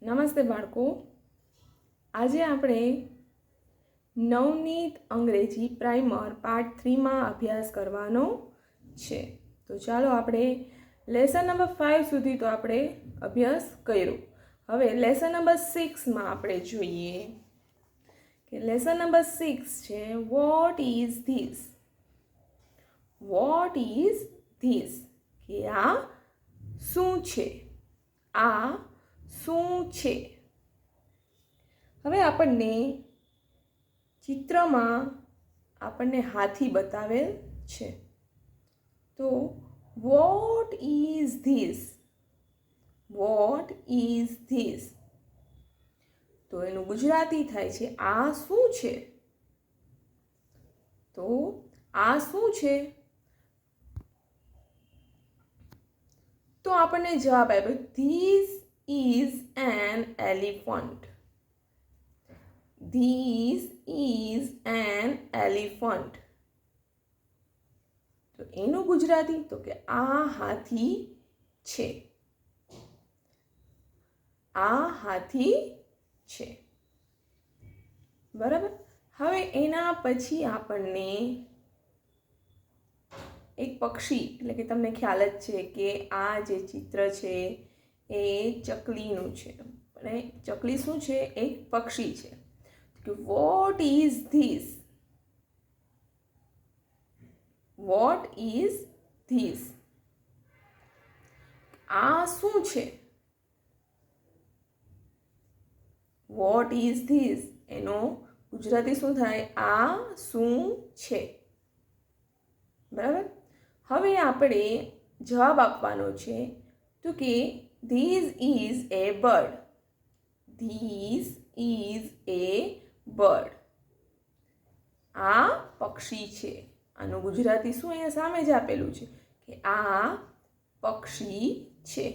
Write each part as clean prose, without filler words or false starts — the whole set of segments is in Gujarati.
નમસ્તે બાળકો, આજે આપણે નવનીત અંગ્રેજી પ્રાઇમર પાર્ટ 3માં અભ્યાસ કરવાનો છે. તો ચાલો આપણે લેસન નંબર 5 સુધી તો આપણે અભ્યાસ કર્યો. હવે લેસન નંબર 6માં આપણે જોઈએ કે લેસન નંબર 6 છે what is this. What is this કે આ શું છે, આ શું છે. હવે આપણને ચિત્રમાં આપણને હાથી બતાવેલ છે. તો what is this, what is this. તો એનું ગુજરાતી થાય છે આ શું છે. તો આ શું છે. તો આપણને જવાબ આપ્યો this is an elephant. This is an elephant. તો એનું ગુજરાતી તો કે આ હાથી છે, આ હાથી છે. બરાબર. હવે એના પછી આપણને એક પક્ષી, એટલે કે તમને ખ્યાલ જ છે કે આ જે ચિત્ર છે એ ચકલીનું છે. અને ચકલી શું છે? એક પક્ષી છે. કે what is this, what is this. આ શું છે. વોટ ઇઝ ધીસ એનો ગુજરાતી શું થાય? આ શું છે. બરાબર. હવે આપણે જવાબ આપવાનો છે. તો કે This is a bird. This is a bird. આ પક્ષી છે. આનું ગુજરાતી શું અહીંયા સામે જ આપેલું છે કે આ પક્ષી છે.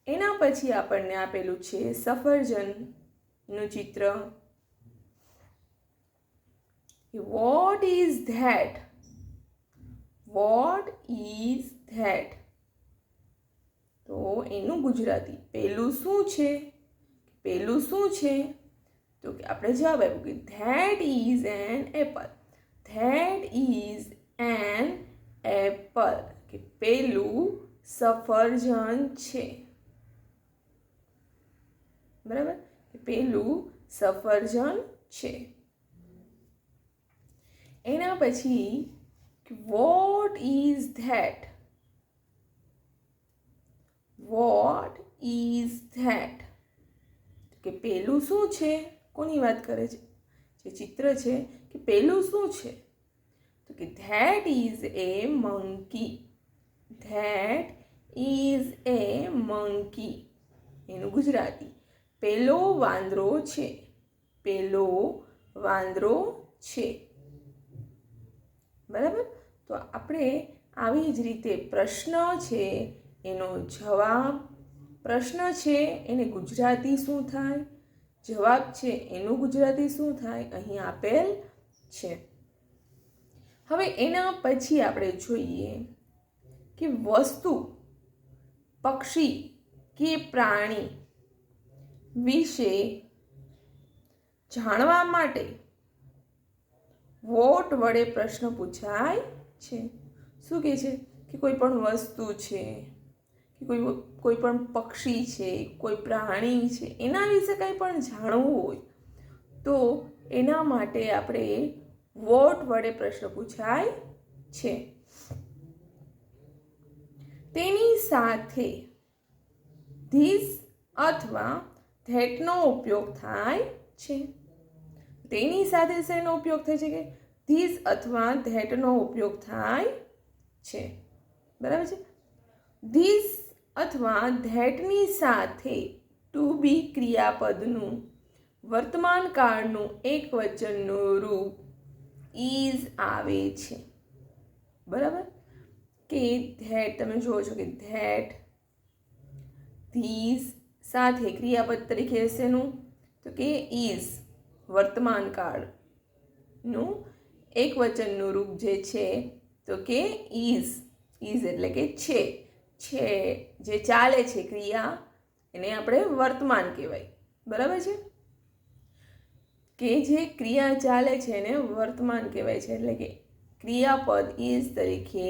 એના પછી આપણને આપેલું છે સફરજનનું ચિત્ર. What is that? What is that? તો એનું ગુજરાતી પેલું શું છે, પેલું શું છે. તો કે આપણે જવાબ આપ્યો કે that is an apple. That is an apple કે પેલું સફરજન છે. બરાબર. કે પેલું સફરજન છે. એના પછી what is that. What is that કે પેલું શું છે. કોની વાત કરે છે? જે ચિત્ર છે કે પેલું શું છે. તો કે that is A monkey. That is A monkey એનું ગુજરાતી પેલો વાંદરો છે. પેલો વાંદરો છે. બરાબર. તો આપણે આવી જ રીતે પ્રશ્ન છે એનો જવાબ, પ્રશ્ન છે એને ગુજરાતી શું થાય, જવાબ છે એનું ગુજરાતી શું થાય અહીં આપેલ છે. હવે એના પછી આપણે જોઈએ કે વસ્તુ, પક્ષી કે પ્રાણી વિશે જાણવા માટે વોટ વડે પ્રશ્ન પૂછાય છે. શું કહે છે કે કોઈ પણ વસ્તુ છે કે કોઈ પણ પક્ષી છે, કોઈ પ્રાણી છે, એના વિશે કંઈ પણ જાણવું હોય તો એના માટે આપણે વોટ વડે પ્રશ્ન પૂછાય છે. તેની સાથે ધીસ અથવા ધેટનો ઉપયોગ થાય છે. તેની સાથે શેનો ઉપયોગ થાય છે કે ધીસ અથવા ધેટનો ઉપયોગ થાય છે. બરાબર છે. ધીસ અથવા ધેટની સાથે ટુ બી ક્રિયાપદનું વર્તમાન કાળનું એક વચનનું રૂપ ઇઝ આવે છે. બરાબર. કે ધેટ તમે જુઓ છો કે ધેટ, ધીસ સાથે ક્રિયાપદ તરીકે શેનું? તો કે ઇઝ વર્તમાન કાળનું એક વચનનું રૂપ જે છે તો કે ઇઝ. ઇઝ એટલે કે છે, જે ચાલે છે ક્રિયા એને આપણે વર્તમાન કહેવાય. બરાબર છે? કે જે ક્રિયા ચાલે છે એને વર્તમાન કહેવાય છે. એટલે કે ક્રિયાપદ ઇઝ તરીકે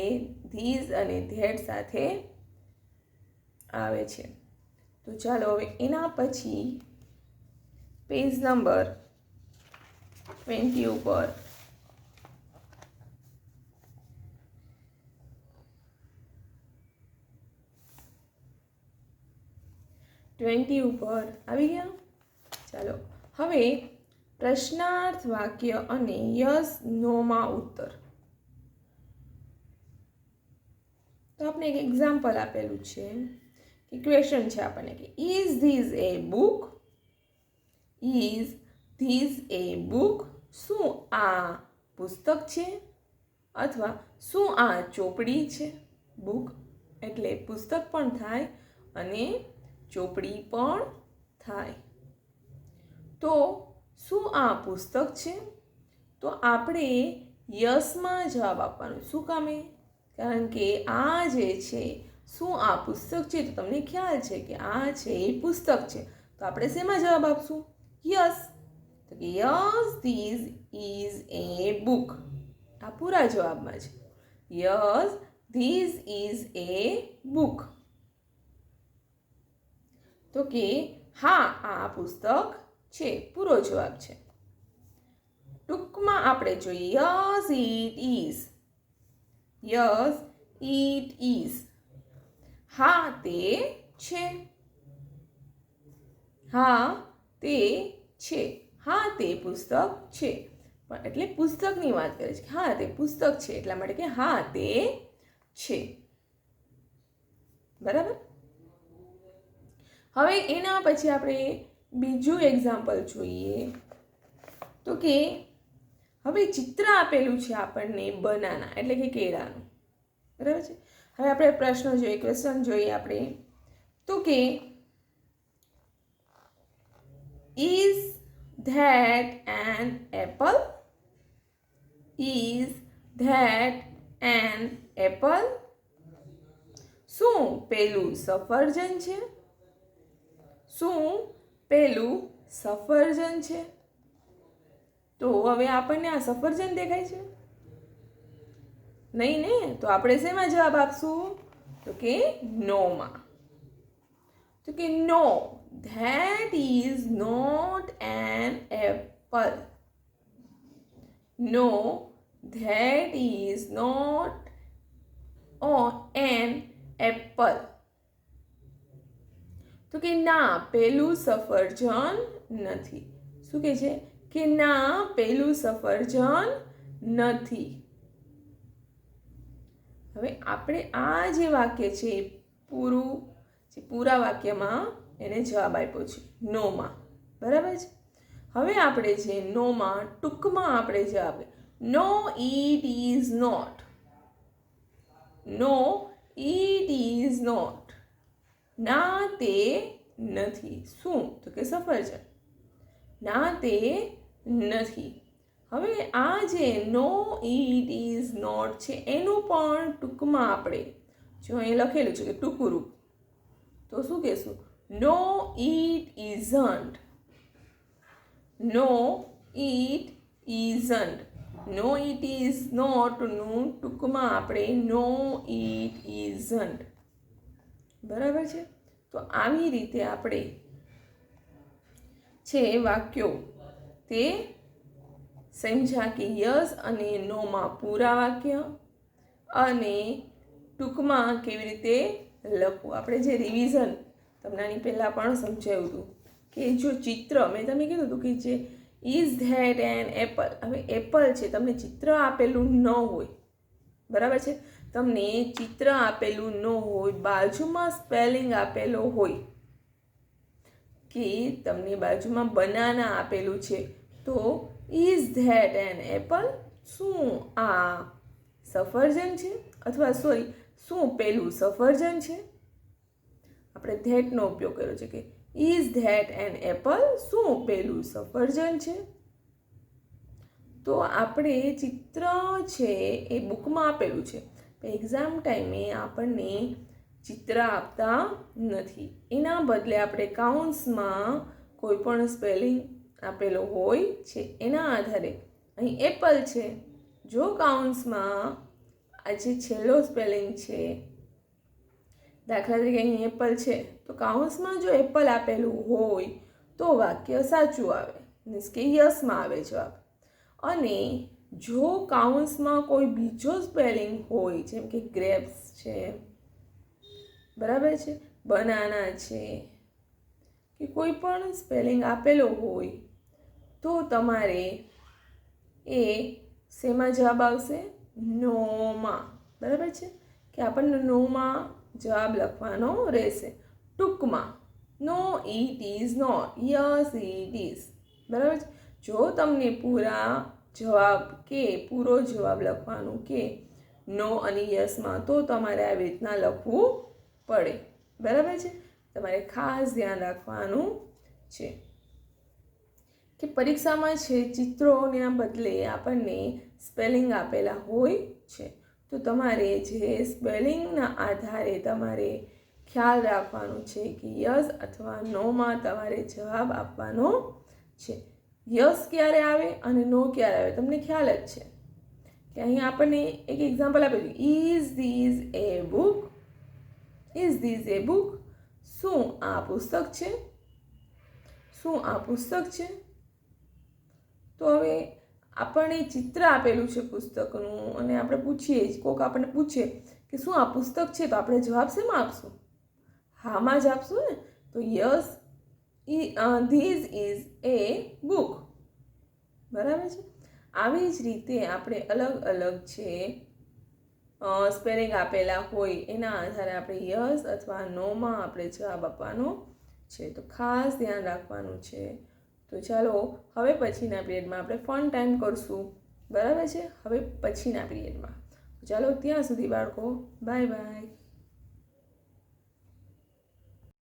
ધીઝ અને ધેટ સાથે આવે છે. તો ચાલો હવે એના પછી પેજ નંબર 20 ઉપર આવી ગયા. ચાલો હવે પ્રશ્નાર્થ વાક્ય અને યસ નોમાં ઉત્તર. તો આપણે એક એક્ઝામ્પલ આપેલું છે કે ક્વેશ્ચન છે આપણને કે is this a book? Is this a book? શું આ પુસ્તક છે? અથવા શું આ ચોપડી છે? બુક એટલે પુસ્તક પણ થાય અને ચોપડી પણ થાય. તો શું આ પુસ્તક છે? તો આપણે યસમાં જવાબ આપવાનો. શું કામે? કારણ કે આ જે છે શું આ પુસ્તક છે, તો તમને ખ્યાલ છે કે આ છે એ પુસ્તક છે. તો આપણે શેમાં જવાબ આપશું? યસ. તો કે yes this is a book. આ પૂરા જવાબમાં છે. Yes this is a book. તો કે હા આ પુસ્તક છે. પૂરો જવાબ છે. ટૂંકમાં આપણે જોઈએ yes it is. Yes it is. હા તે છે. હા તે છે. હા તે પુસ્તક છે. એટલે પુસ્તકની વાત કરે છે. હા તે પુસ્તક છે એટલા માટે કે હા તે છે. બરાબર. હવે એના પછી આપણે બીજું એક્ઝામ્પલ જોઈએ. તો કે હવે ચિત્ર આપેલું છે આપણને બનાના એટલે કે કેળાનું. બરાબર છે. હવે આપણે પ્રશ્ન જોઈએ, ક્વેશ્ચન જોઈએ આપણે. તો કે is that an apple? Is that an apple? શું પેલું સફરજન છે? શું પેલું સફરજન છે? તો હવે આપણને આ સફરજન દેખાય છે? નહીં ને. તો આપણે શેમાં જવાબ આપશું? તો કે નોમાં. તો કે no, that is not an apple. No, that is not an apple. તો કે ના પેલું સફરજન નથી. શું કહે છે? કે ના પેલું સફરજન નથી. હવે આપણે આ જે વાક્ય છે પૂરા વાક્યમાં એને જવાબ આપ્યો છે નોમાં. બરાબર છે. હવે આપણે જે નોમાં ટૂંકમાં આપણે જવાબ no it is not. No it is not. ના તે નથી. શું? તો કે સફરજન. ના તે નથી. હવે આ જે નો ઇટ ઇઝ નોટ છે એનું પણ ટૂંકમાં આપણે જો અહીં લખેલું છે કે ટૂંકું રૂપ, તો શું કહેશું? No it isn't. No it isn't. No it is નોટનું ટૂંકમાં આપણે નો ઇટ ઇઝન્ટ. બરાબર છે. તો આવી રીતે આપણે છે વાક્યો તે સમજ્યા કે યસ અને નોમાં પૂરા વાક્ય અને ટૂંકમાં કેવી રીતે લખવું. આપણે જે રિવિઝન તમને આની પહેલાં પણ સમજાવ્યું હતું કે જો ચિત્ર મેં તમને કીધું હતું કે જે ઇઝ ધેટ એન એપલ. હવે એપલ છે, તમને ચિત્ર આપેલું ન હોય. બરાબર છે. તમને ચિત્ર આપેલું ન હોય, બાજુમાં સ્પેલિંગ આપેલો હોય કે તમને બાજુમાં બનાના આપેલું છે, તો ઇઝ ધેટ એન એપલ? શું આ સફરજન છે? અથવા સોરી શું પેલું સફરજન છે? આપણે ધેટનો ઉપયોગ કર્યો છે કે ઇઝ ધેટ એન એપલ? શું પેલું સફરજન છે? તો આપણે ચિત્ર છે એ બુકમાં આપેલું છે, એક્ઝામ ટાઈમે આપણને ચિત્ર આપતા નથી. એના બદલે આપણે કાઉન્સમાં કોઈ પણ સ્પેલિંગ આપેલો હોય છે. એના આધારે અહીં એપલ છે, જો કાઉન્સમાં આ જે છેલ્લો સ્પેલિંગ છે, દાખલા તરીકે અહીં એપલ છે, તો કાઉન્સમાં જો એપલ આપેલું હોય તો વાક્ય સાચું આવે, મીન્સ કે યસમાં આવે જવાબ. અને જો કાઉન્સમાં કોઈ બીજો સ્પેલિંગ હોય, જેમ કે ગ્રેપ્સ છે, બરાબર છે, બનાના છે, કે કોઈ પણ સ્પેલિંગ આપેલો હોય તો તમારે એ શેમાં જવાબ આવશે? નોમાં. બરાબર છે કે આપણને નોમાં જવાબ લખવાનો રહેશે. ટૂંકમાં no it is not, yes it is. બરાબર છે. જો તમને પૂરો જવાબ લખવાનું કે નો અને યસમાં, તો તમારે આવી રીતના લખવું પડે. બરાબર છે. તમારે ખાસ ધ્યાન રાખવાનું છે કે પરીક્ષામાં છે ચિત્રોના બદલે આપણને સ્પેલિંગ આપેલા હોય છે, તો તમારે જે સ્પેલિંગના આધારે તમારે ખ્યાલ રાખવાનું છે કે યસ અથવા નોમાં તમારે જવાબ આપવાનો છે. યસ ક્યારે આવે અને નો ક્યારે આવે તમને ખ્યાલ જ છે કે અહીં આપણને એક એક્ઝામ્પલ આપેલું, is this a book? Is this a book? શું આ પુસ્તક છે? શું આ પુસ્તક છે? તો હવે આપણને ચિત્ર આપેલું છે પુસ્તકનું અને આપણે પૂછીએ, કોઈક આપણને પૂછે કે શું આ પુસ્તક છે, તો આપણે જવાબ શેમાં આપશું? હામાં જ આપશું ને. તો yes, this is a book. બરાબર છે. આવી જ રીતે આપણે અલગ અલગ છે સ્પેલિંગ આપેલા હોય એના આધારે આપણે યસ અથવા નોમાં આપણે જવાબ આપવાનો છે. તો ખાસ ધ્યાન રાખવાનું છે. તો ચાલો હવે પછીના પીરિયડમાં આપણે ફન ટાઈમ કરશું. બરાબર છે. હવે પછીના પીરિયડમાં ચાલો, ત્યાં સુધી બાળકો બાય બાય.